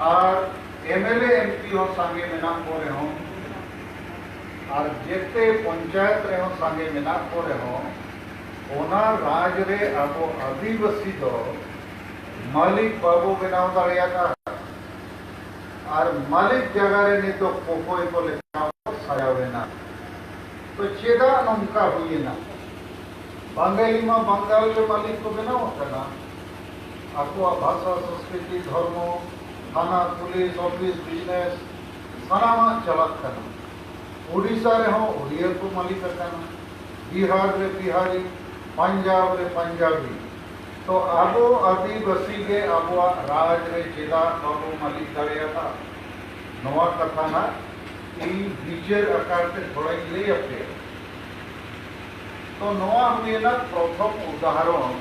और MLA MP हो सांगे मेना को रहो और जेते पंचायत रहो सांगे मेना को रहो ओना राज रे अब आदिवासी दो मालिक बाबू बनाव दाड़ियाता और मालिक जगह रे नितो कोकोय को लेना सायावेना तो चेदा नमका हुईना बांगाली में बंगाल के मालिक को बनाव करना आपको भाषा संस्कृति धर्म थाना पुलिस ऑफिस बिजनेस सारा चलत करना उड़ीसा रे हो उड़िया को मालिक करना बिहार रे बिहारी पंजाब रे पंजाबी तो आबो आदिवासी के आबो राज रे चेदा बाबू मालिक दाड़ियाता नवा कथा ना इन विचार आकार से थोड़ा ले अपने तो नवा हुए ना प्रथम उदाहरण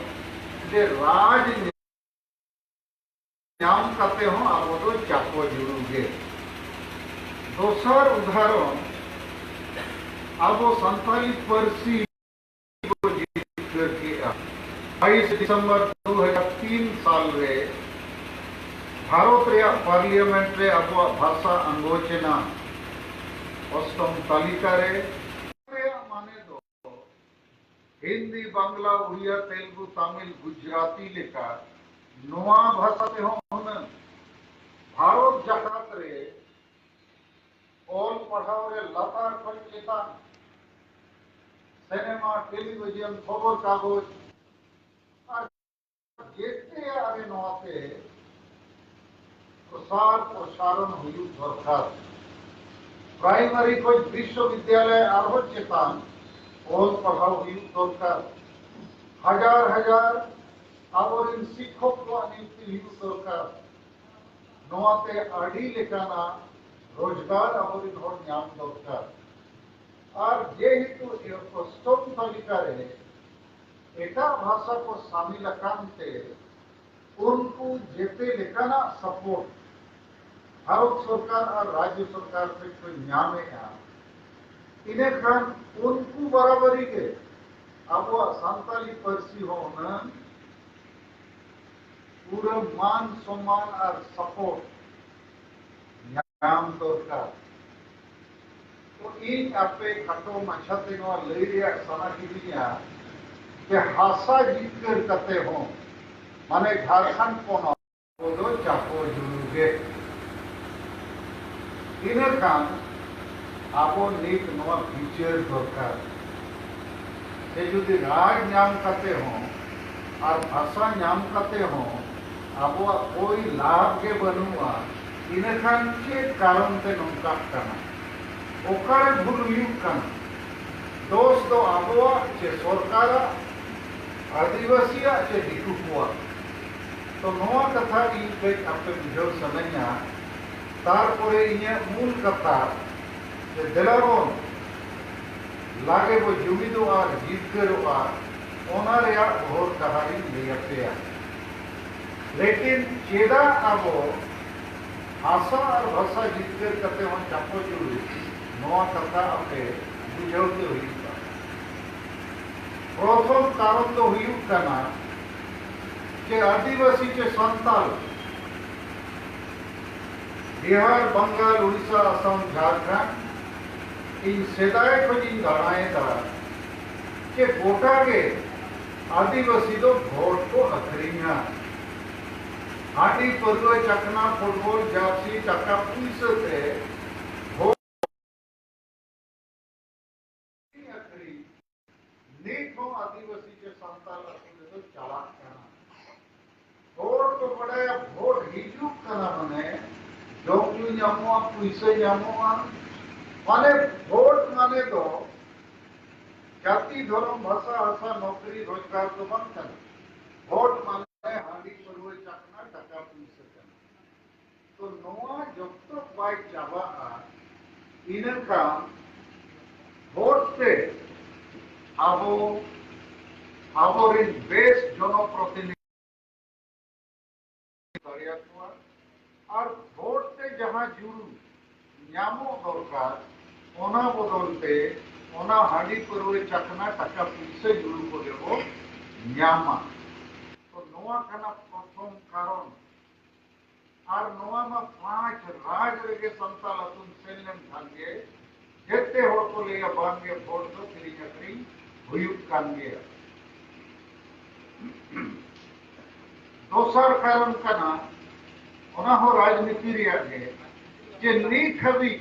जे राज नाम करते हो आप तो चाको जुड़ोगे दोसर उदाहरण अब संताली परसी 22 दिसंबर 2003 साल रे भारत रे पार्लियामेंट रे अब भाषा अंगोचना अष्टम तालिका रे माने दो हिंदी बांग्ला उड़िया तेलुगु तमिल गुजराती लेखा नवा भाषा ते होन भारत जगत रे ऑल पढ़ाओ रे लतार खन चेतान सिनेमा टेलीविजन खबर कागज और जेते आरे नवाते प्रसार प्रसारण हुई दरकार प्राइमरी को विश्वविद्यालय आरो चेतान ऑल पढ़ाओ हुई दरकार हजार हजार आवर इन शिक्षक को नियुक्ति हुई दरकार नवाते आड़ी लेकाना रोजगार आवर इन हर नाम दरकार और जेहेतु अष्टम तालिका रे एटा भाषा को शामिल अकांते उनको जेते लेकाना सपोर्ट भारत सरकार और राज्य सरकार से कोई न्यामे इन्हें खान उनको बराबरी के अब संताली परसी हो पूरा मान सम्मान और सपोर्ट नाम दरकार तो इन आपे खाटो माछाते नवा लई रिया सना किदिया के हासा जिक्र करते हो माने झारखंड पोनो दो चाको जुड़ुगे इने खान आबो नीक नवा फीचर दरकार से जुदी राज नाम करते हो और भाषा नाम करते हो आबो कोई लाभ के बनुआ इने खान के कारण ते नंका करना ओकर भूल हुई करना दोष तो आबो चे सरकार आदिवासी चे दिकु हुआ तो नवा कथा इन पे आपे बुझो सनया तारपरे इने मूल कथा जे देलाबोन लागे वो जुमिदो और जीतकरो और ओना रेया भोर कहानी लेयते लेकिन चेदा आबो भाषा और भाषा जीतकर करते हो चापो जुड़ी नवा कथा आपे बुझाते हुई प्रथम कारण तो हुई करना के आदिवासी के संताल बिहार बंगाल उड़ीसा असम झारखंड इन सेदाय को जिन दाड़ाए दा के गोटा के आदिवासी तो वोट को अखरीना हाटी पर्व चकना फुटबॉल जापसी चक्का पुलिस से आदिवासी के संताल तो चालाक करना वोट तो पड़े वोट हिजुक करना मने जोक्यू जामुआ पुइसे जामुआ माने वोट माने तो जाति धर्म भाषा आशा नौकरी रोजगार तो बंद करना वोट माने हांडी पर्व चकना टका पुइसे करना तो नोआ जब तक बाई चाबा इनका वोट पे आबो आबोरिन बेस जनप्रतिनिधि और वोट से जहां जुड़ू न्यामो दरकार ओना बदलते ओना हांडी पर्व चकना टका पुइसे जुड़ू को देबो न्यामा तो नोआ खाना प्रथम कारण और नोआ मा 5 राज रेगे संताल अतुन सेलम थांगे जेते होड़ को लेया बांगे वोट तो किरी अकरी हुयुक कांगे दोसर कारण कना ओना हो राजनीति रिया गे जे नीत हबी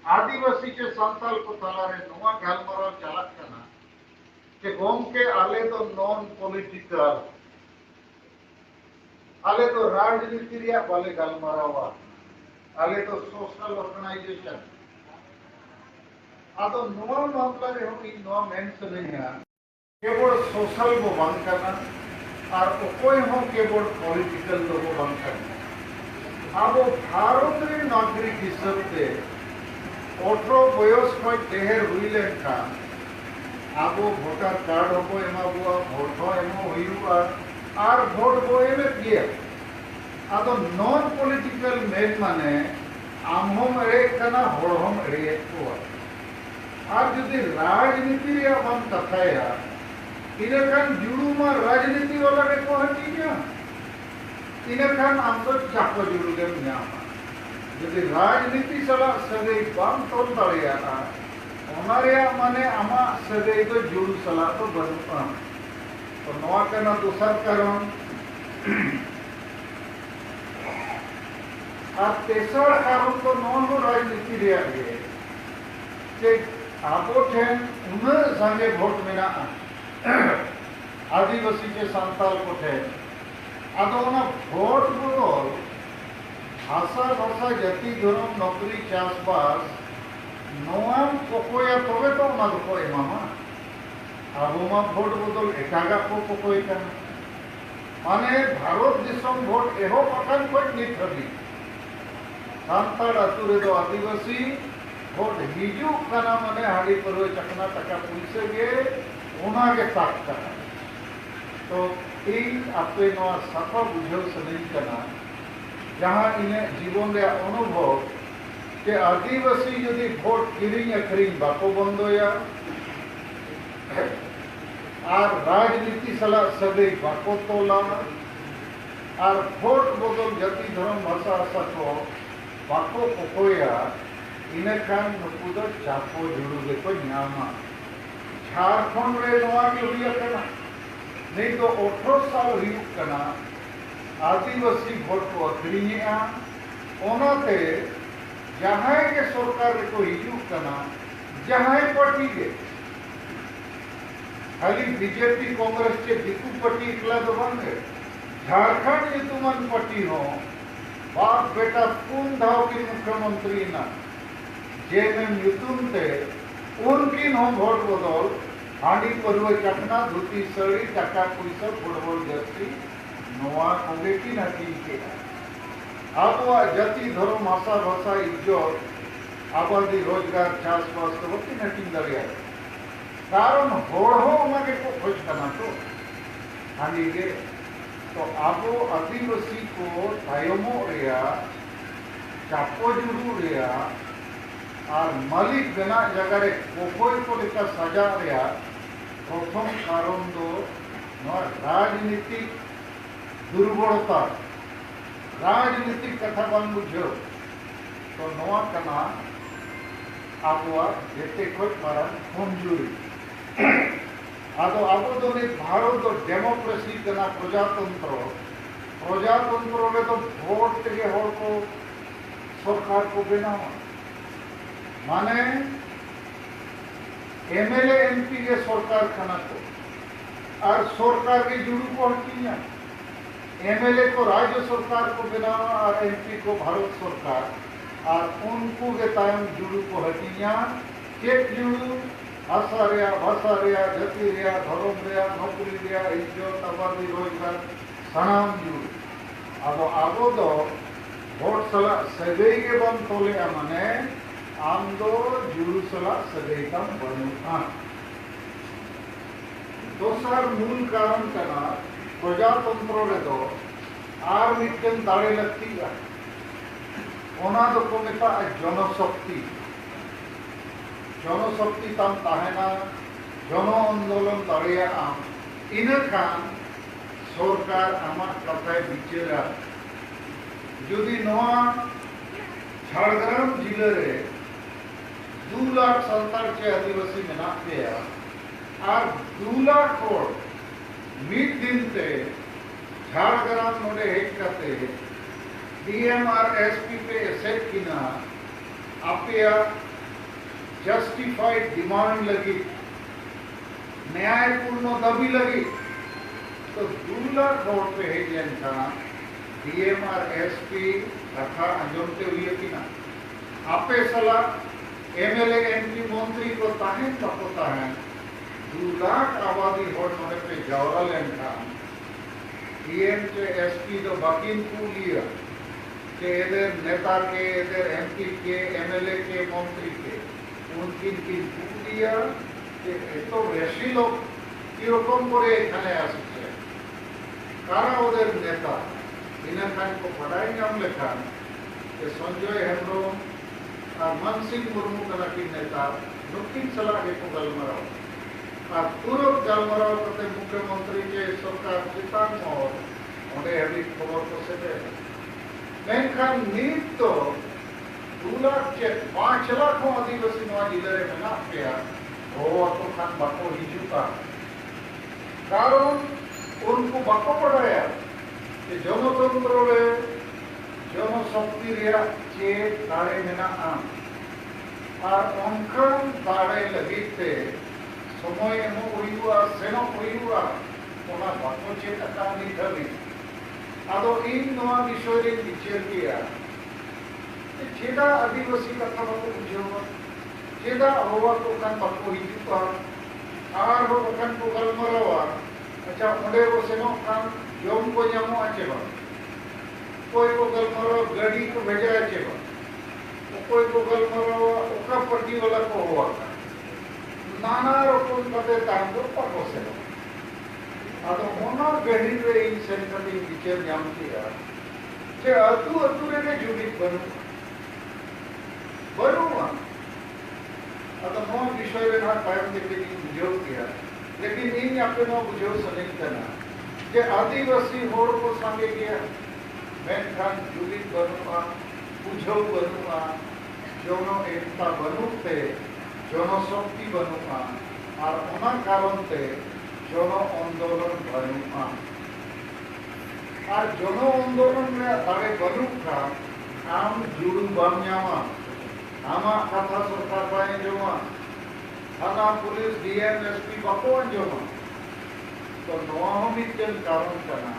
आदिवासी के संताल को तलारे नोआ गालमाराव चालक कना के गोमके आले तो नॉन पॉलिटिकल आले तो राजनीति रिया बाले गालमारावा आले तो सोशल ऑर्गेनाइजेशन आदो नोआ मामला रे हम इन नोआ मेंशन है केवल सोशल वो बंद करना और कोई हो केवल पॉलिटिकल तो वो बंद करना अब भारत रे नागरिक हिसाब से 18 बयस खय देहर हुईले का अब वोटर कार्ड हो एमा बुआ वोट हो एमो हुईवा और वोट बो एमे किए आदो नॉन पॉलिटिकल मेन माने आम हम एड़े कना होड़ हम एड़े को और जुदी राजनीति रे बन कथाया इनखान जुड़ू मा राजनीति वाला रे को हटी गया इनखान आम तो चाको जुड़ू गेम न्यामा जुदी राजनीति सला सगे बाम तोल दाड़िया ओनारिया माने आमा सगे तो जुड़ू सला तो बनुआ तो नवा कना दूसर कारण और तेसर कारण तो नॉन राजनीति रे गे जे आबो ठेन उन संगे वोट मेना आदिवासी के संताल को ठेन आदो ना वोट बदल भाषा भाषा जाति धर्म नौकरी चाषबास नोआम कोकोया तबे तो ना को एमामा आबो मा वोट बदल एकागा को कोकोय कना माने भारत दिसम वोट एहो पकान कोई नित हबी संताल अतु रे दो आदिवासी वोट हिजू कना माने हाड़ी परवे चकना टका पुलिस गे ओना गे ताक कना तो इन आपे नवा साफा बुझो सनई कना जहां इने जीवन रे अनुभव के आदिवासी यदि वोट किरिंग अखरिंग बाको बंदोया और राजनीति सला सगे बाको तोला और वोट बदल जाति धर्म भाषा आशा को बाको कोकोया इनखान नुकु दो चापो जुड़ू को न्यामा झारखंड रे नवा के हुई कना नहीं तो 18 साल हुई कना आदिवासी वोट को अखरीनिया ओनाते जहां के सरकार को हिजू कना जहां पार्टी के खाली बीजेपी कांग्रेस के दिकू पार्टी इकला तो बंगे झारखंड युतुमन पार्टी हो बाप बेटा पूर्ण धाव की मुख्यमंत्री ना जेएमएम युतुम ते उनकी हम वोट बदल हांडी परवे चकना धुती सड़ी टाका पैसा फुटबॉल जर्सी नोआ कोगे की नकी के आबवा जाति धर्म आशा भाषा इज्जत आबादी रोजगार चाषबास तो की नकी दरिया कारण होड़ हो उनके को खोज करना तो हांडी के तो आबो आदिवासी को तायमो रेया चापो जुड़ू रेया और मालिक बना जगह रे कोकोय को लेकर सजा रेया प्रथम कारण दो राजनीतिक दुर्बलता राजनीतिक कथा बन बुझो तो नवा कना आबुआ जेते कोई मारन कमजोरी आदो आबो दो ने भारत दो डेमोक्रेसी कना प्रजातंत्र रे तो वोट के होड़ को सरकार को बनावा माने एमएलए एमपी के सरकार खाना को और सरकार के जुड़ू को हटिया एमएलए को राज्य सरकार को बनावा और एमपी को भारत सरकार और उनको के तायम जुड़ू को हटिया चेक जुड़ू आशा रिया भाषा रिया जाति रिया धर्म रिया नौकरी रिया इज्जत आबादी रोजगार सनाम जुड़ू अब आबो दो वोट सला सगे के बन तोले माने आम दो जुड़ू सला सगे कम बनुआ दोसर मूल कारण कना प्रजातंत्र रे दो आर मिटन दाड़े लगती ओना दो को मेता जनशक्ति जनशक्ति तम ताहेना जन आंदोलन दाड़िया आम इन खान सरकार आमा कथाय बिचारा जुदी नवा झाड़ग्राम जिले रे 2 लाख संताल चे आदिवासी मेना पेया और 2 लाख होड़ मीट दिन ते झाड़ग्राम नोडे हेज करते डीएम और एसपी पे सेट किना आपेया जस्टिफाइड डिमांड लगी न्यायपूर्ण दाबी लगी तो 2 लाख होड़ पे हेज लेनका डीएम और एसपी कथा अंजमते हुए किना आपे सला एमएलए एमपी मंत्री को ताहें तपता है 2 लाख आबादी होड़ नोडे पे जावरा लेनका डीएम के एसपी तो बाकिन को लिया के इधर नेता के इधर एमपी के एमएलए के मंत्री के उनकी लिया कि तो वैसी लोग की रकम करे एखाने आसছে कारा उधर नेता इन्हें खान को पढ़ाई नाम लेखा कि संजय हेम्ब्रम और मनसिंह मुर्मू कला की नेता नुकिन सलाह को गलमराव और तुरंत गलमराव करते मुख्यमंत्री के सरकार चितान मोर उन्हें अभी खबर को से दे मेनखान नीत तो 2 लाख चे 5 लाख को आदिवासी नवा जिले रे मेना पेया हो तो खान बाको हिजुता कारण उनको बाको पढ़ाया कि जनतंत्र रे जनशक्ति रे चे दाड़े मेना और उनखान दाड़े लगीते समय एमो हुआ सेनो हुआ ओना बाको चे अकाउंट धरी आदो इन नवा विषय रे विचार किया चेदा आदिवासी कथा बाको बुझेवा चेदा होवा तो कान बाको हिजुआ और वो कान को गलमरावा अच्छा उंडे वो सेनो कान जोम को जामो आचे बा कोई को गलमराव गाड़ी को भेजा आचे बा कोई को गलमराव ओका पट्टी वाला को हुआ नाना रकम कते तांदो पाको सेनो आदो मोना गहरी रे इन सेंटरिंग विचार जाम किया जे अतु अतु रे जुडित बनुआ अतः नौ विषय रे ना टाइम के लिए बुझो किया लेकिन इन आपे नो बुझो सनिक करना जे आदिवासी होड़ को संगे किया मेनखान जुडित बनुआ बुझो बनुआ जोनो एकता बनुते जोनो शक्ति बनुआ और ओना कारण ते जोनो आंदोलन बनुआ और जोनो आंदोलन में अरे बनुका आम जुड़ू बम जामा आमा कथा सरकार पाए जोमा थाना पुलिस डीएम एसपी बाको जोमा तो नवा मिजन कारण करना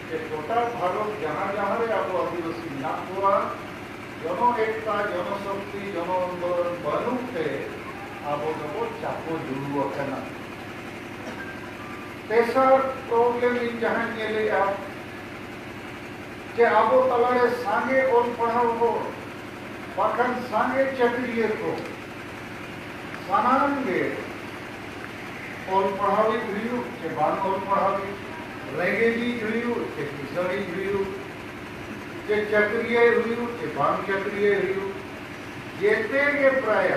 कि टोटल भारत जहां जहां रे अब आदिवासी ना हुआ जनो एकता जनो शक्ति जनो आंदोलन बनुते अब को चापो जुड़ू करना तेसर प्रॉब्लम इन जहां नेले आप जे आबो तलारे सांगे ओल पढ़ाव हो बाखन सांगे चक्रिय को सनांगे ओल पढ़ावी हुई के बान ओल पढ़ावी रेगेजी हुई के किसरी हुई के चक्रिय हुई के बान चक्रिय हुई जेते के प्राय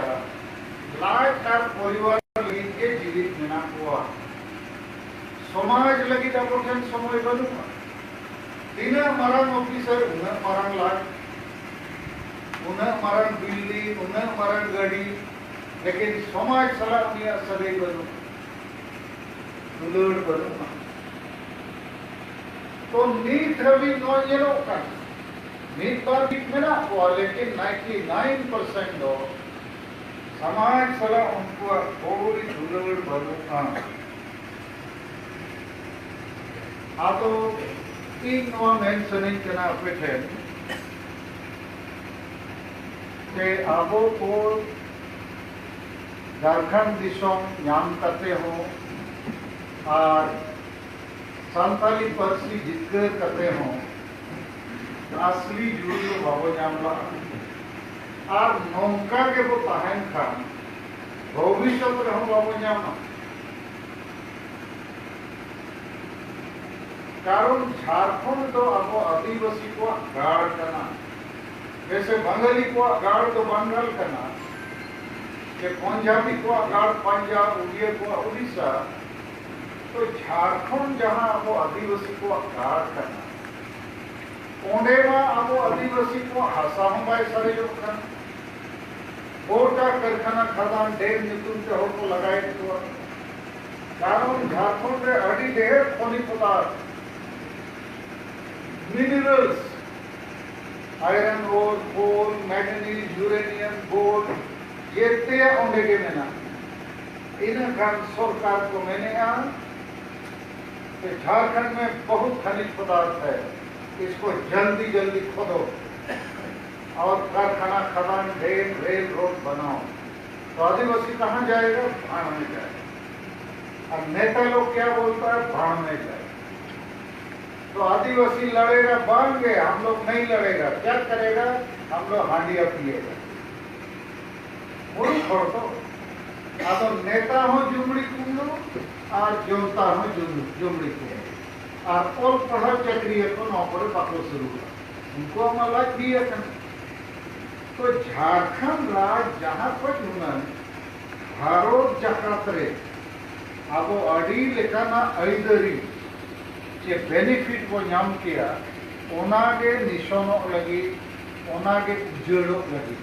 लाख और परिवार लगी के जीवित मेना हुआ समाज लगी तबोठन समय बनुआ तीन मरण ऑफिसर उन्हें मरण लाख उन्हें मरण बिल्डिंग उन्हें मरण गाड़ी लेकिन समाज सला उन्हें सदै बनु दुलड़ बनु तो नीत रवि नो येलो का नीत बार बिक में ना हुआ लेकिन 99% दो समाज सला उनको थोड़ी दुलड़ बनु तो तीन नवा मेंशनिंग करना अपेक्षा के आबो को झारखंड दिसोम नाम करते हो और संताली परसी जिक्र करते हो असली जुड़ो बाबो जामला और नौका के वो तहन खान भविष्य रहो बाबो जामा कारण झारखंड तो अब आदिवासी को गाड़ करना जैसे बंगाली को गाड़ तो बंगाल करना कि पंजाबी को गाड़ पंजाब उड़िया को उड़ीसा तो झारखंड जहां वो आदिवासी को गाड़ करना ओंडे मा आबो आदिवासी को हासा हम बाय सरेजो खान गोटा कारखाना खदान डेर नितुम ते होर को लगाए तो कारण झारखंड रे अड़ी ढेर खनिज पदार्थ मिनरल्स आयरन ओर कोल मैग्नीज यूरेनियम गोल्ड ये ते ओंडे के मेना इन खान सरकार को मैंने कि झारखंड में बहुत खनिज पदार्थ है, इसको जल्दी जल्दी खोदो और कारखाना खदान ड्रेन रेल रोड बनाओ। तो आदिवासी कहाँ जाएगा? भाड़ में जाएगा। और नेता लोग क्या बोलता है? भाड़ में जाएगा। तो आदिवासी लड़ेगा बांध गए, हम लोग नहीं लड़ेगा, क्या करेगा? हम लोग हांडिया पिएगा। मुड़ी छोड़ दो। तो नेता हो जुमड़ी कुंडू और जोता हो जुमड़ी कुंडू और ओल पढ़ा चक्री को नौकरी पाको शुरू कर उनको हमारा भी है। तो झारखंड राज्य जहाँ पर हुनन भारत जाकात रे आबो अड़ी लेकाना अइदरी जे बेनिफिट को नाम किया ओनागे निशानो लगी ओनागे उजड़ो लगी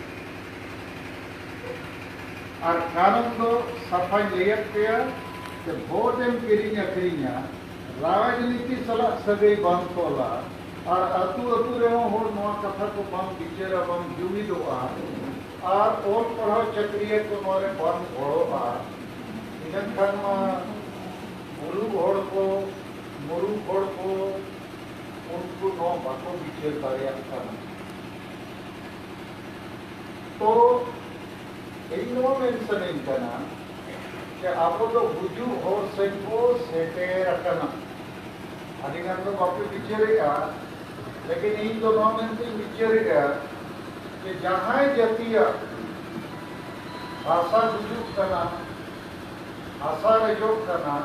और कानून दो सफाई लेयक किया कि वोट एम किरिंग अखरिंगा राजनीति सला सगई बंद कोला और अतु अतु रे होर नवा कथा को बंद बिचेरा बंद जुमिदोआ और ओल पढ़ो चक्रिय को नोरे बंद घोड़ोआ इनन खानमा मुरु घोड़ को उनको नो बाको बिचेर दारिया खाना तो ino mentioning kana ke apo do buju hor senko sete rakana adigan to bape bicherega lekin in do no mention bicherega ke jahan jatiya भाषा बुजु kana भाषा रजोग kana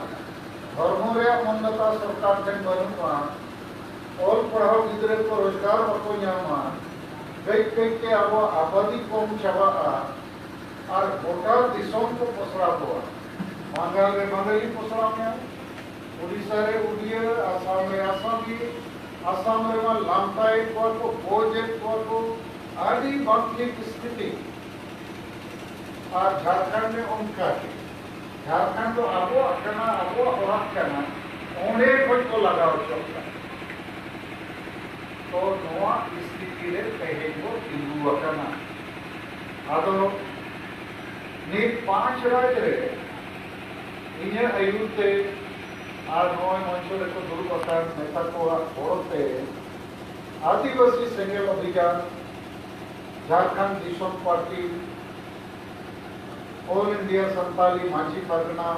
धर्म रे मन्नता सरकार ठेन बनुआ ऑल पढ़ाओ गिदरे को रोजगार बको ᱧᱟᱢᱟ कई कई के अब आबादी कम चाबा और गोटा दिसोम को पसरा हुआ बंगाल में बंगाली पसरा में उड़ीसा रे उड़िया आसाम में आसामी आसाम में वहाँ लामताई को भोजेट को आदि बाकी स्थिति और झारखंड में उनका झारखंड तो आबो अहक करना ओंडे खोज को लगाओ चलता तो नवा स्थिति रे कहे को तिगु करना आदो नीत 5 राज्य रे इन्हें अयुते आज नोय मंचो रे को दुर्ग अकार नेता को होते आदिवासी सेंगेल अभियान Jharkhand Dishom party all India Santali माझी परगना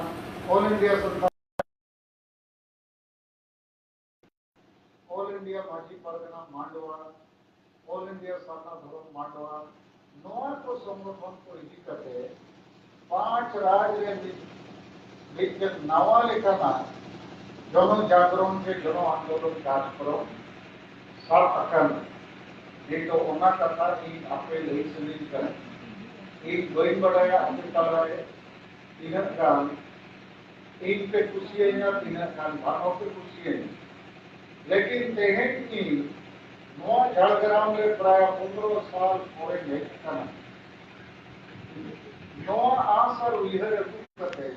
ऑल इंडिया माझी परगना मांडवा ऑल इंडिया साना धर्म मांडवा नोआ को संगठन को इदी करते 5 राज्य में नवा लेखाना जन जागरण के जन आंदोलन कार्यक्रम सब अकन ये तो ओना कथा इन आपे लई सुनी कर एक गोई बड़ाया अपने तलाए तीन कान एक पे खुशी है या तीन कान भागों पे खुशी है लेकिन देखें कि नवा झारग्राम में प्राय 15 साल पूरे में करना नवा आसर उइहर करते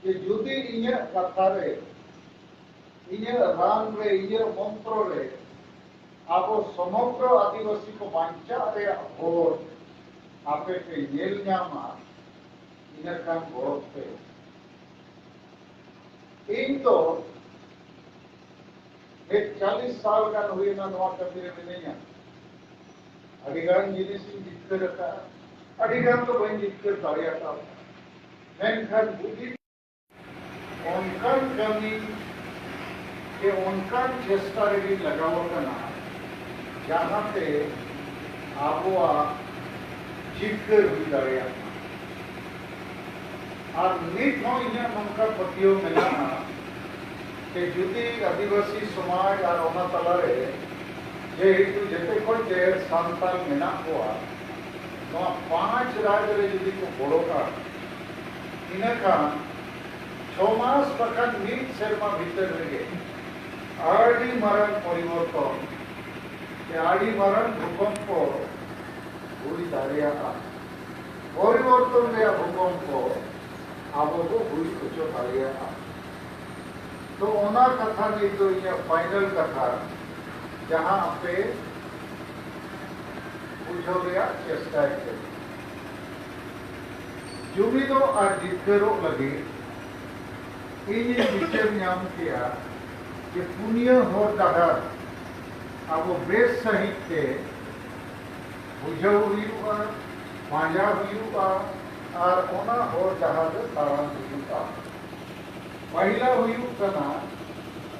कि जुदी इन्हें कथा रे इन्हें राम रे इन्हें मंत्र रे आपो समग्र आदिवासी को बांचा रे और आपे के नेल न्यामा इन्हें काम बोलते इन तो एक 40 साल का हुए ना नवा कबीरे में नहीं है अडिगान जिनिस जितकर रखा अडिगान तो वही जितकर दारिया था मेनखान बुद्धि उनकन कमी के उनकन चेष्टा रे लगाओ करना जहाँ पे आबुआ जितकर हुई दारिया और नित हो इन्हें उनका पतियों मिलाना के जुदी आदिवासी समाज और ओना तलारे जे हेतु जेते को ढेर सांताल मेना हुआ तो 5 राज्य रे जुदी को बोलो का इनका 6 मास प्रखंड मीट शर्मा भीतर रहे आड़ी मारन परिवर्तन से आड़ी मारन भूकंप हुई दाड़ेयागा परिवर्तन रे भूकंप आबो को हुई होचो दाड़ेयागा तो ओना कथा नी तो ये फाइनल कथा जहां पे बुझो गया चेष्टा करे जुमिदो और जितरो लगे इन विचार नाम किया कि पुण्य हो डहर अब बेस सहित के बुझो हुआ पांजा हुआ और ओना हो डहर तारण हुआ पहला हुआ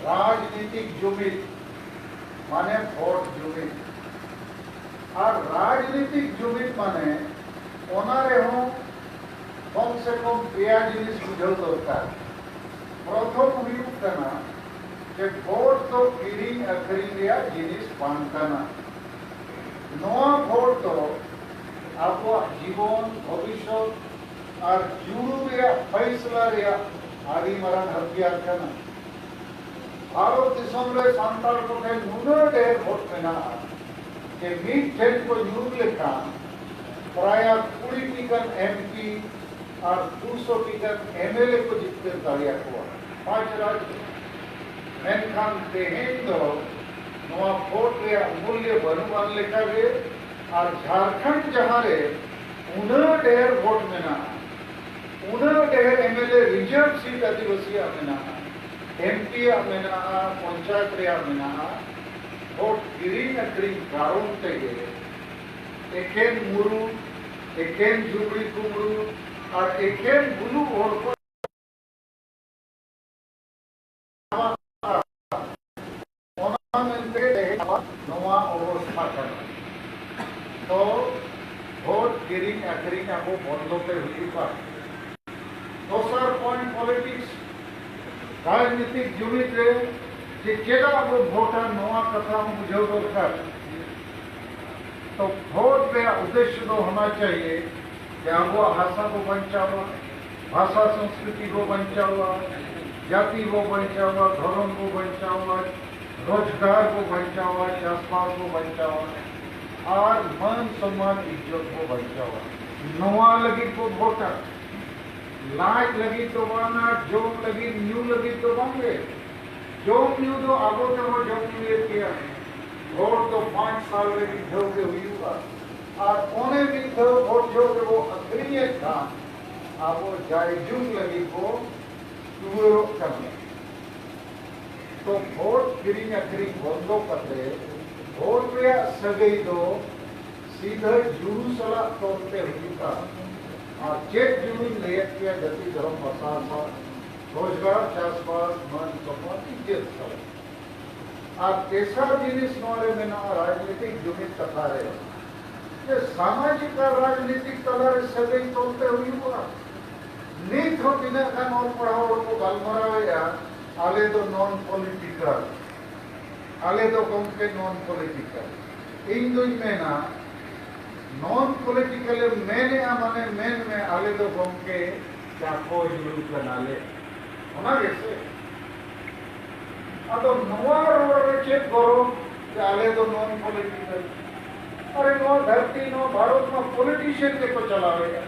राजनीतिक जुमिद माने भोट जुमिद और राजनीतिक जुमिद माने ओना रे हो कम से कम पेया जिनिस बुझो दरकार प्रथम हुआ कि भोट तो किरीन अखरीन जिनिस बांकाना नवा भोट तो अब जीवन भविष्य और जुड़ू फैसला आदि मारान हथियार करना भारत दिसम रे सांताल को नुना ढेर भोट मेना के मीट ठेन को यूर लेखा प्राय 20 टिकन एमपी और 200 टिकन एमएलए को जितने दाड़िया को 5 राज्य मेनखान तेहेन दो नवा भोट रे मूल्य बनुमान लेखा रे और झारखंड जहां रे उना ढेर भोट मेना उना ढेर एमएलए रिजर्व सीट आदिवासी मेना एमपी मेना पंचायत रे मेना भोट किरीन अखरीन कारण तेगे एकेन मुरु एकेन जुबड़ी कुमरू और एकेन बुलू और को नवा अवस्था करना तो भोट किरीन अखरीन अब बंद पे हुआ दोसर पॉइंट पॉलिटिक्स राजनीतिक जुमिद रे जे केदा अब भोटा नवा कथा बुझो दरकार तो भोट रे उद्देश्य तो होना चाहिए कि अब भाषा को बचावा भाषा संस्कृति को बचावा जाति को बचावा धर्म को बचावा रोजगार को बचावा चाषबास को बचावा और मान सम्मान इज्जत को बचावा नवा लगी तो भोटा लाज लगी तो बाना जोम लगी न्यू लगी तो बंगे जोम न्यू तो आगो तो जोम न्यू किया भोट तो 5 साल में विधो के हुई हुआ और कोने विधो भोट जो के वो अग्रिय था अब वो जायजुम लगी को टूरो करने तो भोट किरीन अखरीन बंदो करते भोट रे सगई दो सीधा जुड़ू सला तोड़ते हुआ और चेक जुड़ू लेट के गति धर्म बसासा रोजगार चाषबास मन सम्मान इज्जत सब और तेसर जिनिस नोरे में ना राजनीतिक जुमिद कथा रे ये सामाजिक और राजनीतिक तलारे सगई तोड़ते हुआ नीत हो बिना खान और पढ़ाओ को गलमराया आले तो नॉन पॉलिटिकल आले तो कम के नॉन पॉलिटिकल इन दुई में ना नॉन पॉलिटिकल मैंने माने मेन में आले तो कम के चाको जुड़ू कनाले होना कैसे अब नवा रोड चेक करो कि आले तो नॉन पॉलिटिकल अरे नो धरती नो भारत में पॉलिटिशियन के तो चलावेगा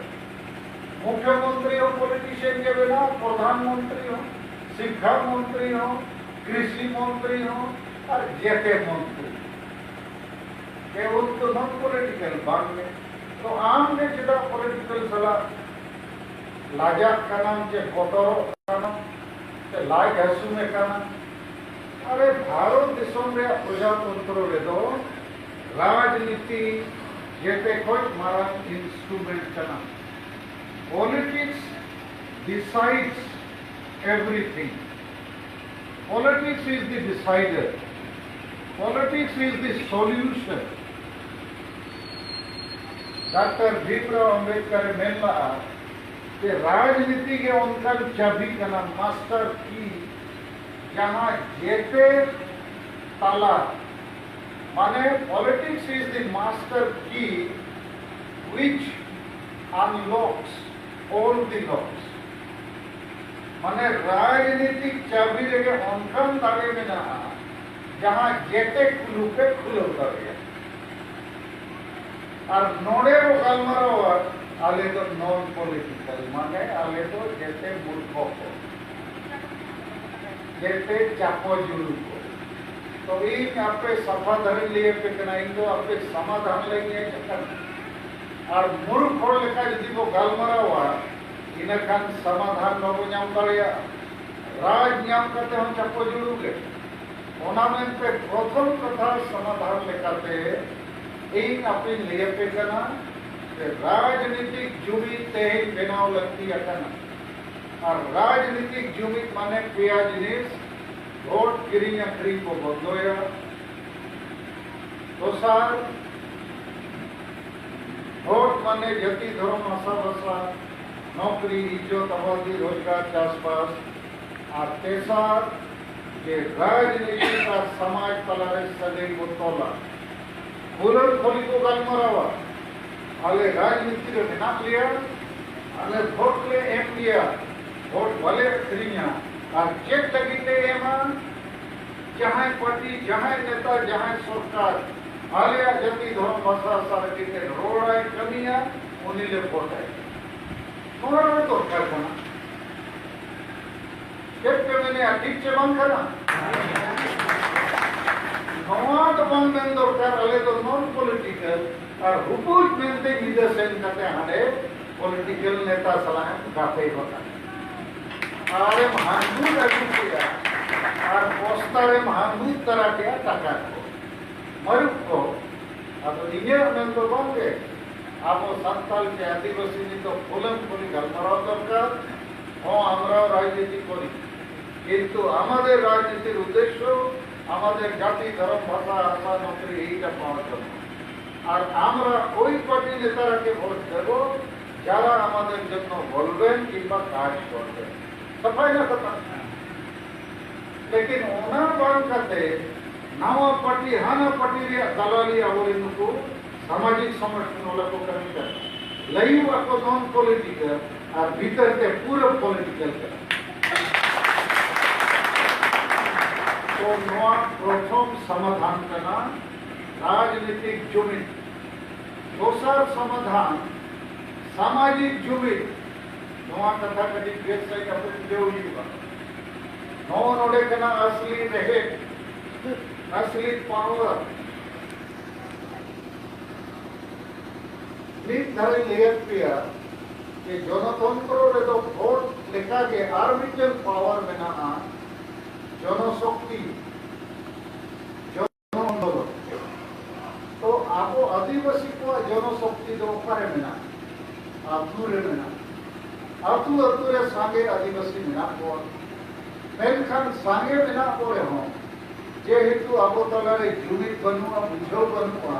मुख्यमंत्री हो पॉलिटिशियन के बिना प्रधानमंत्री हो शिक्षा मंत्री हो कृषि मंत्री हो और जेके मंत्री केवल तो नॉन पॉलिटिकल बांग में तो आम ने जिदा पॉलिटिकल सला लाजा का नाम के कोटरो का नाम के लाज हसू में का नाम अरे भारत दिसों में प्रजातंत्र रे दो राजनीति जेते कोई मारा इंस्ट्रूमेंट का नाम politics decides everything. Politics is the decider. Politics is the solution. Doctor Bhimrao Ambedkar मेला कि राजनीति के उनका चाबी का नाम मास्टर की जहाँ जेते ताला माने पॉलिटिक्स इज द मास्टर की which unlocks all the locks माने राजनीतिक चाबी लेके अंकन दागे में ना जहां जेटे कुलू पे खुलो करे और नोड़े वो गलमरावा आले तो नॉन पॉलिटिकल माने आले तो जेते मूर्खों को जेते चापो जुलू को तो इन आपे सफा धरी लिए पे कनाई तो आपे समाधान लेंगे चक्कर और मूर्ख होड़ लेका यदि वो गलमरावा इन्हें खान समाधान बाबू नाम करेया राज नाम करते हम चापो जुलू के ओनामें पे प्रथम कथा समाधान लेकाते इन अपनी लिए पे कना राजनीतिक जुमित तेज बेनाव लगती अकना और राजनीतिक जुमित माने पेया जिनिस वोट किरिंग अखरिंग को बंदोया दोसार वोट माने जति धर्म आशा बसा नौकरी इज्जत आबादी रोजगार चाषबास और तेसार के राजनीति का समाज तलारे सदैव बोतोला बुलर खोली को गलमरावा आले राजनीति रे मेना लिया आले वोट ले एम लिया वोट भले करिया और चेक तकीते एमा जहां पार्टी जहां नेता जहां सरकार आले जति धर्म भाषा सारकीते रोड़ा कमिया उनिले वोट है थोड़ा तो करना चेक पे मैंने ठीक से बंद करना नवा तो बंद में दरकार आले तो नॉन पॉलिटिकल और हुकूमत में ते निदर्शन करते हाने पॉलिटिकल नेता सलाह गाते होता आरे महानूर अगुतिया और पोस्टारे महानूर तरह टाका को मरुक को अब इने में तो बंगे आप संताल के आदिवासी नि तो फुलन फुली गलमराव दरकार ও আমরাও রাজনীতি করি কিন্তু আমাদের রাজনীতির উদ্দেশ্য আমাদের জাতি ধর্ম ভাষা আশা নকরি এইটা পাওয়ার জন্য আর আমরা ওই পার্টি নেতারাকে ভোট দেব যারা আমাদের জন্য বলবেন কিংবা কাজ করবেন সবাই না কথা लेकिन ओना बांग करते नवा पार्टी हाना पार्टी रे दलाली आवलिन को सामाजिक संगठन वाला को करनी कर लाइव को नॉन पॉलिटिकल और भीतर के पूरा पॉलिटिकल कर तो नवा प्रथम समाधान करना राजनीतिक जुमित दोसर समाधान सामाजिक जुमित नवा कथा कदी वेबसाइट अपन देउली बा नवा नोडे कना असली रहे असली पावर नीत धरे लेयर पिया कि जनतंत्र रे तो वोट लेखा के आर्बिट्रल पावर में ना जनशक्ति तो आपो आदिवासी को जनशक्ति दो पारे में ना आतुरे में ना आतुरे सांगे आदिवासी में ना को मेनखान सांगे में ना पड़े हो जे हेतु आबो तलारे जुमित बनुआ बुझो बनुआ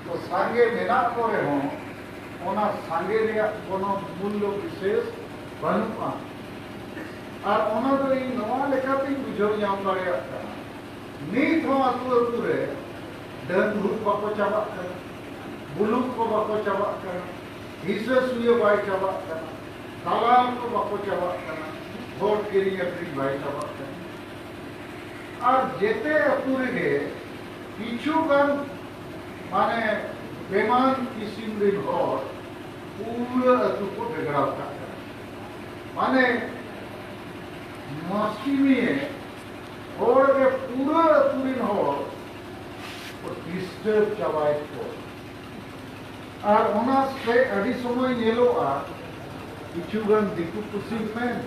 तो सांगे में ना पड़े हो ओना सांगे रे कोनो मूल्य विशेष बनुआ और ओना तो इन नवा लेखाते बुझो जाम दाड़िया नीत हो आतुरे डन भूत बाको चाबा करना बुलुक को बाको चाबा करना हिस्से सुयो बाई चाबा करना दलाल को बाको चाबा करना वोट गिरी अपनी बाई चाबा करना और जेते अतुरे गे पीछू गन माने बेमान किसिम दिन और पूरा अतु को बिगड़ा करना माने मस्ती में और के पूरा अतुरिन हो डिस्टर्ब चाबाय को और ओना से अड़ी समय नेलोआ किचुगन दिकु कुसी में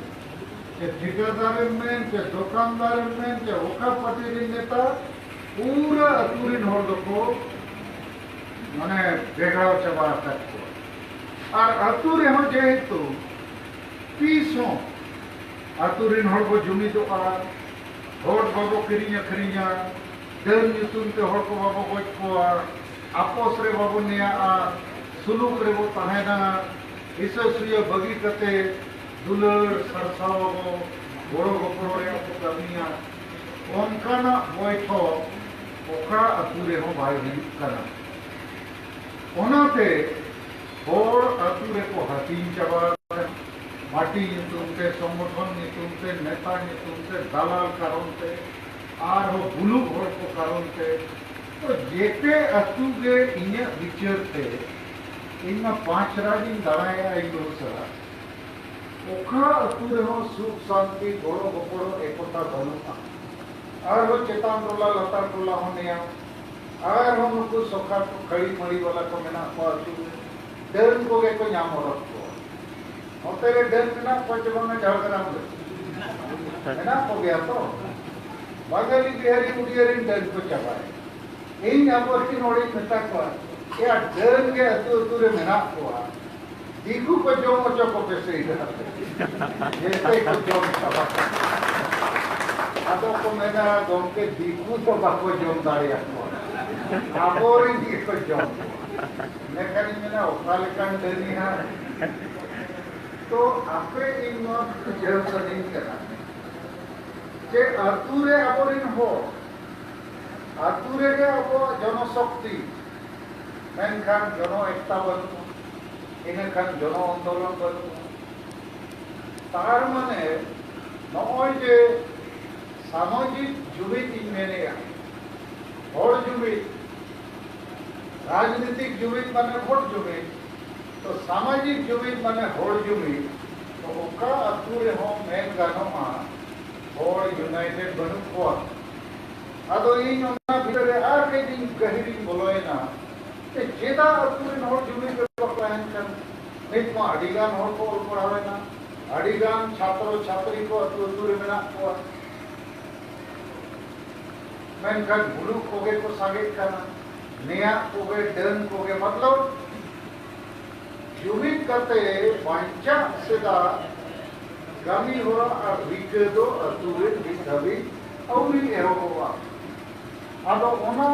के ठेकेदार में के दुकानदार में के ओका पार्टी नेता पूरा अतुरिन हो दको माने बेगड़ा चाबा तक को और अतुरे हो जेतु पीसो अतुरिन हो को जुमी तो आ वोट बाबो किरिया डन ᱧᱩᱛᱩᱢ ᱛᱮ ᱦᱚᱲ ᱠᱚ ᱵᱟᱵᱚ ᱜᱚᱡ ᱠᱚᱣᱟ ᱟᱯᱚᱥ ᱨᱮ ᱵᱟᱵᱚ ᱱᱮᱭᱟᱜᱼᱟ ᱥᱩᱞᱩᱠ ᱨᱮᱵᱚ ᱛᱟᱦᱮᱱᱟ ᱦᱤᱥᱟᱹ ᱥᱩᱭᱟᱹ ᱵᱟᱹᱜᱤ ᱠᱟᱛᱮ ᱫᱩᱞᱟᱹᱲ ᱥᱟᱨᱥᱟᱣ ᱟᱵᱚ ᱜᱚᱲᱚ ᱜᱚᱯᱚᱲᱚ ᱨᱮᱭᱟᱜ ᱵᱚ ᱠᱟᱹᱢᱤᱭᱟ ᱚᱱᱠᱟᱱᱟᱜ ᱵᱚᱭᱴᱷᱚᱠ ᱚᱠᱟ ᱟᱹᱛᱩ ᱨᱮᱦᱚᱸ ᱵᱟᱭ ᱦᱩᱭᱩᱜ ᱠᱟᱱᱟ ᱚᱱᱟᱛᱮ ᱦᱚᱲ ᱟᱹᱛᱩ ᱨᱮᱠᱚ ᱦᱟᱹᱴᱤᱧ ᱪᱟᱵᱟ ᱟᱠᱟᱱᱟ पार्टी ᱧᱩᱛᱩᱢ ᱛᱮ संगठन ᱧᱩᱛᱩᱢ ᱛᱮ नेता ᱧᱩᱛᱩᱢ ᱛᱮ दलाल कारण ते और बुलुक हर को कारण ते तो जेते अतु के इन्या विचार ते इनमें 5 राजिन दाड़ाया इन सरा ओखा अतु रे हो सुख शांति गोड़ो गोपड़ो एकता बनुआ और वो चेतान टोला लतार टोला होने और हम नुकु सोखा को खड़ी मड़ी वाला को मेना को अतु डर को के को नाम रख को होते रे डर मेना को जब में झगड़ा हो मेना को गया तो बागली बिहारी उड़ियरिन डर को चबाए इन अबोर्ती नोड़ी मेता को या डर के अतु अतु रे मेना को दिखु को जो मचो को पैसे इधर जैसे को जो चबा आदो को मेना गम के दिखु तो बाको जो दाड़िया को आबोरी दी को जो मैं कहीं मेना उखाले कान डरनी है तो आपे इन नोट जो सदिन करा जे आतुरे आबोरिन हो आतुरे के आबो जनशक्ति मेनखान जनो एकता बनु इनखान जनो आंदोलन बनु तार माने नय जे सामाजिक जुमिद इन मेने हर जुमिद राजनीतिक जुमिद माने हर जुमिद तो सामाजिक जुमिद माने हर जुमिद तो ओका आतुरे हो मेन गानोमा और यूनाइटेड बनु को आदो इन ओना भितरे आर के दिन गहिरी बोलोयना ते जेदा अतुरिन हर जुमी के बकलान कन नित मा अडिगान हर को पढ़ावेना अडिगान छात्र छात्री को अतुरे मेना को मेनखान बुलु कोगे को सागे करना नया कोगे डन कोगे मतलब जुमी करते वांचा सेदा गामी हो और विकेदो अतुरे विधवी औरी एहोवा आदो ओना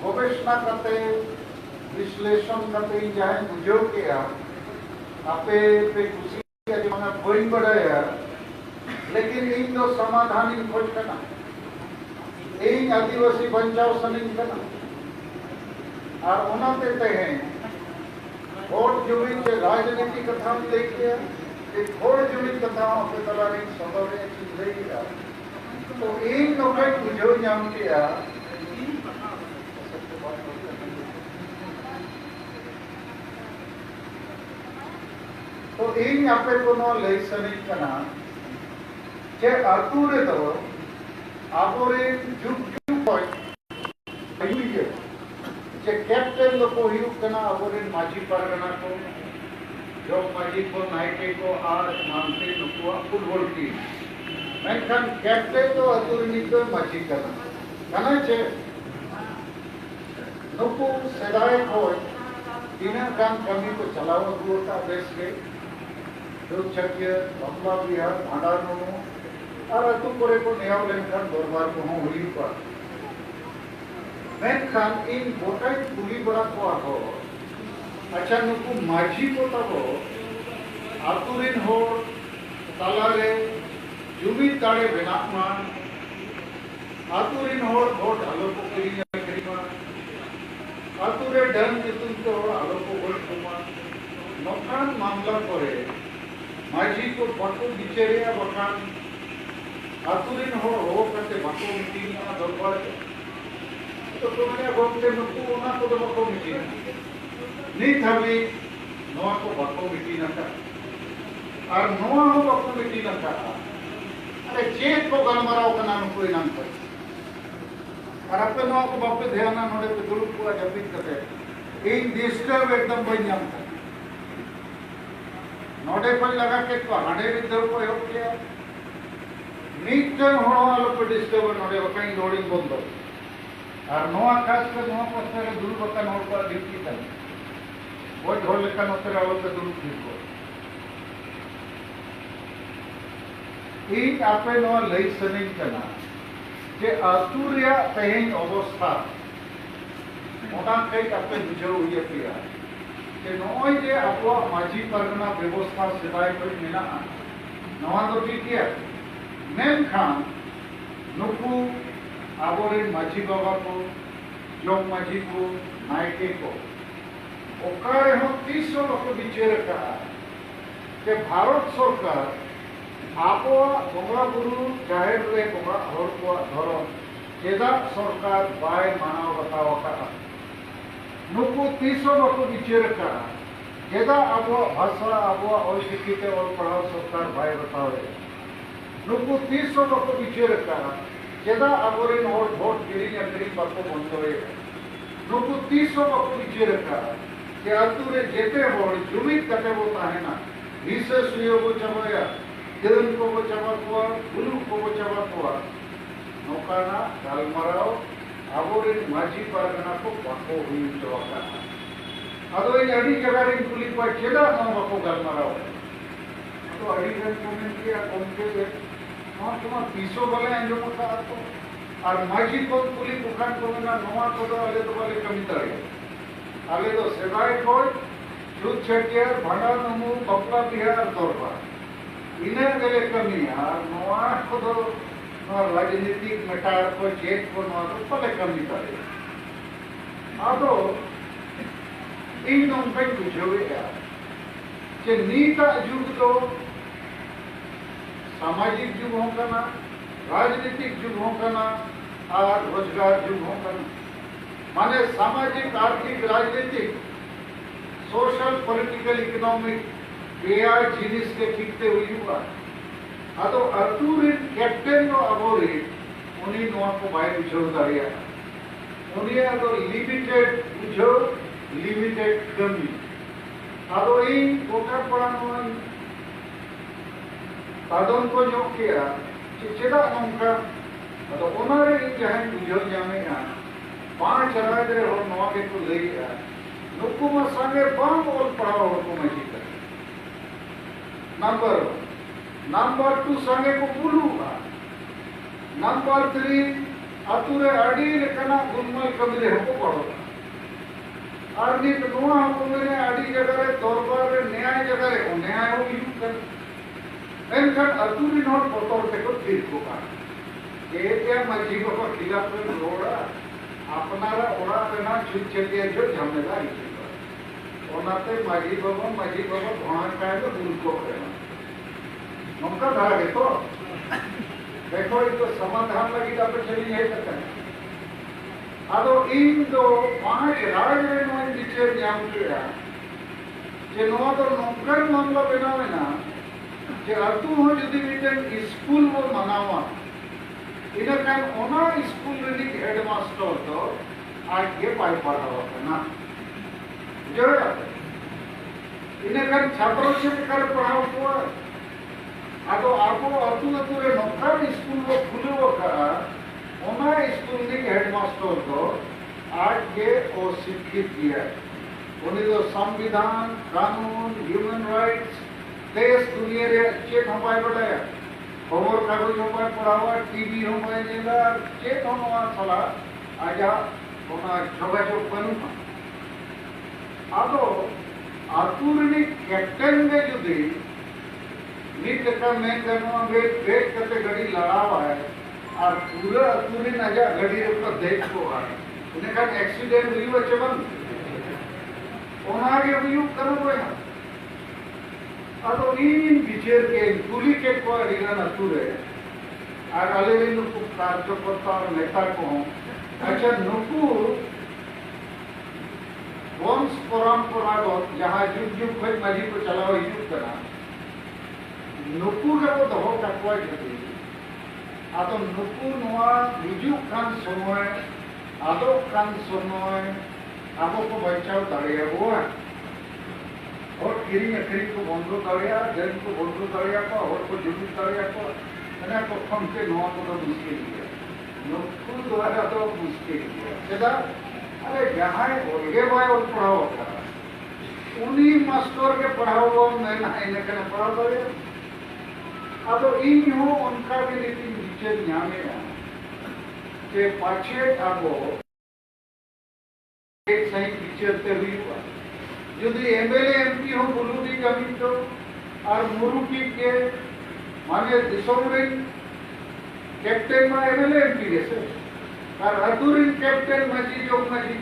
गवेषणा करते विश्लेषण करते जाए बुझो के आपे पे खुशी के जमाना कोई बढ़ाया लेकिन इन दो समाधान इन खोज करना इन आदिवासी बंचाव सनिन करना और ओना देते हैं वोट जुमी के राजनीति कथा में देखिए एक थोड़े जुड़ी कथाओं के तलारी संभव है चीज रहेगा तो इन लोगों को जो नाम किया तो इन आपे को नो लेसनिक कना जे आतुरे तो आबोरे जुग जुग कोई अयुगे जे कैप्टन लोको हिउ कना आबोरे माजी परगना को जो माजी को नायके को आर मानते नुकुआ फुटबॉल टीम मेनखान कैप्टन तो अतुरनी को माजी कना छे नुकु सेदाय को तीना काम कमी को चलाव दुता देश के दुचक्य बंगला बिहार भांडारनो और अतु करे को नेव लेनखान दरबार को हो हुई पर मेनखान इन गोटाई पुली बड़ा को हो अच्छा नुकु माझी को तब आतुरिन हो तालारे जुमी ताड़े बेनामा आतुरिन हो भोट आलो को करीमा आतुरे डन जितुन को आलो को वोट कुमा नौकान मामला करे माझी को बको बिचेरिया बकान आतुरिन हो करते बको मीटिंग ना दरबार तो तुमने गोपते नुकु ओना को बको मीटिंग नीत हमें नवा को बको मिट्टी न का और नवा हो बको मिट्टी न का अरे चेत को गलमराव का नाम कोई नाम पर और अपने नवा को बापे ध्यान ना नोड़े पे दुरुप पूरा जपित करते एक डिस्टर्ब एकदम बन जाता नोड़े पर लगा के तो हाड़े इधर को हो गया नीत जन होने वालों को डिस्टर्ब नोड़े वकाई लोडिंग बंद और नवा खास कर नवा पस्तर दुरुप का नोड़ पर ड्यूटी कर वो ढोल लेकर नौकर आलो पे दुरुप को एक आपे नो लई सनिन कना जे आतुरिया तेहेन अवस्था ओना कई आपे बुझो हुई पिया जे नोय जे आपवा माझी परगना व्यवस्था सेवाय कोई मेना नवा तो ठीक है मेनखान नुकु आबोरे माझी बाबा को जोग माझी को नायके को ओकारे हो 30 लोग विचार करा कि भारत सरकार आपो बंगा बुरु जाहिर रे बंगा हर को धरम चेदा सरकार बाय मानव बताव नुकु तीसो बको विचार का चेदा अब भाषा अब अलचिकीते ऑल पढ़ाओ सरकार बाय बतावे नुकु तीसो बको विचार का चेदा अबोरिन और वोट किरिंग अकरिंग बको बंदोए नुकु तीसो बको विचार का कि अतु रे जेते होड़ जुमित कते वो ताहेना विशेष हुए वो चबाया दिरन को वो चबा कुआ गुरु को वो चबा कुआ नौकाना गालमराव अबोरिन माझी पारगना को बाको हुई चवाका अदो इन अड़ी जगह रे कुली पर चेदा ना बाको गालमराव तो अड़ी जन कमेंट किया कमके हाँ तुम पीसो वाले अंजो मता तो और माझी को कुली बुखान को ना नवा को तो आले तो वाले कमी तारे आले तो सेवाय को छूत छटियार भांडा नमु बपला बिहार दरबा इने गले कमी यार नवा को तो राजनीतिक मेटार को चेक को पले कमी करे आदो इन नंबर बुझे कि नीता युग तो सामाजिक युग होना राजनीतिक युग होना और रोजगार युग होना माने सामाजिक आर्थिक राजनीतिक सोशल पॉलिटिकल इकोनॉमिक ये जिनिस के ठीकते हुई हुआ अदो अतुरिन कैप्टन नो अबोरी उनी नोआ को बाय बुझो दारिया उनी अदो लिमिटेड बुझो लिमिटेड कमी अदो इन कोटा पड़ा नो तादन को जो किया चेदा नोंका अदो ओनारे इन जहां बुझो जामे आ 5 राज रे हो नोआ के को लेया नुकु मा संगे बाम और पढ़ाओ को मजी कर नंबर 2 संगे को पुलुगा नंबर 3 अतुरे अड़ी लेकना गुलमल कमरे हमको पढ़ोगा और नित नुआ हमको मेरे अड़ी जगह रे दरबार रे न्याय जगह रे न्याय हो यू कर एनकन अतुरी नोट पतोर ते को ठीक होगा ए क्या मजी को खिलाफ में रोड़ा अपनारा ओड़ा करना छुट चलिए जो झमेला ही ओनाते मजी बाबा घोड़ा का तो दूर को करना नौका धागे तो देखो तो समाधान लगी आप चली नहीं सकते अदो इन दो 5 राज रे नो विचार जाम किया जे नो तो नौकर मामला बनावे ना जे अतु हो जदी मिटन स्कूल वो मनावा इना कान ओना स्कूल रे हेडमास्टर तो आज ये पाई पढ़ावा ना जो इने कान छात्रों से कर पढ़ाओ को आदो आपो अतु रे नौकर स्कूल वो खुलो का ओना स्कूल नी हेडमास्टर को आज ये ओ शिक्षित किया उन्हें तो संविधान कानून ह्यूमन राइट्स देश दुनिया रे चेक हम पाए बताया खबर कागज हम पाए पढ़ावा टीवी हम पाए जेला चेक हम वहां चला आजा ओना जगह जो बनू आदो अतुरनी कैप्टन में जुदी नीत का मैं करना वेट करते गड़ी लड़ावा है और पूरा अतुरी नजा गड़ी ऊपर देख को आ उन्हें कहा एक्सीडेंट हुई वो चबन ओनागे हुई करो वो है अतो इन विचार के पुली के को अड़िगा अतुरे और अलग नुकु कार्यकर्ता और नेता को अच्छा नुकु वंश परंपरागत जहाँ युग युग खोज मजी को चलाओ युग करना नुकु के वो दहो तकवा जदी आतो नुकु नोआ हिजु खान समय आदो खान समय आपो को बचाव दाड़िया हुआ और किरी अकरी को बंदो दाड़िया जन को बंदो दाड़िया को जुटी दाड़िया को ना को कम के नोआ को तो मुश्किल है नुकु द्वारा तो मुश्किल है सदा अरे जहाँ ओल्गे बाय और पढ़ाओ उन्हीं मास्टर के पढ़ाओ मैं ना इन्हें कहना पढ़ाओ दाड़िया अब इन हो उनका भी नीति विचार न्यामे के पाछे आगो एक सही विचार ते हुई हुआ यदि एमएलए एमपी हो बुलूदी कमी तो और मुरुकी के माने दिसोमरिन कैप्टन में एमएलए एमपी जैसे और अधूरिन कैप्टन मजी जो मजी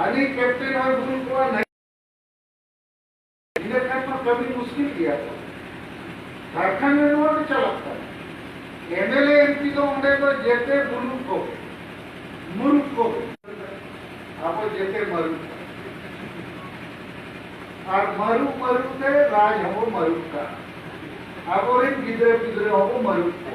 आनी कैप्टन और बुलू को नहीं इन्हें करना कभी मुश्किल किया था झारखंड में वो चलाता है एमएलए एमपी तो उन्हें तो जेते मुरुख को अब जेते मरुख और मरु ते राज हम मरुख का अब गिद्रे पिद्रे हम मरुख को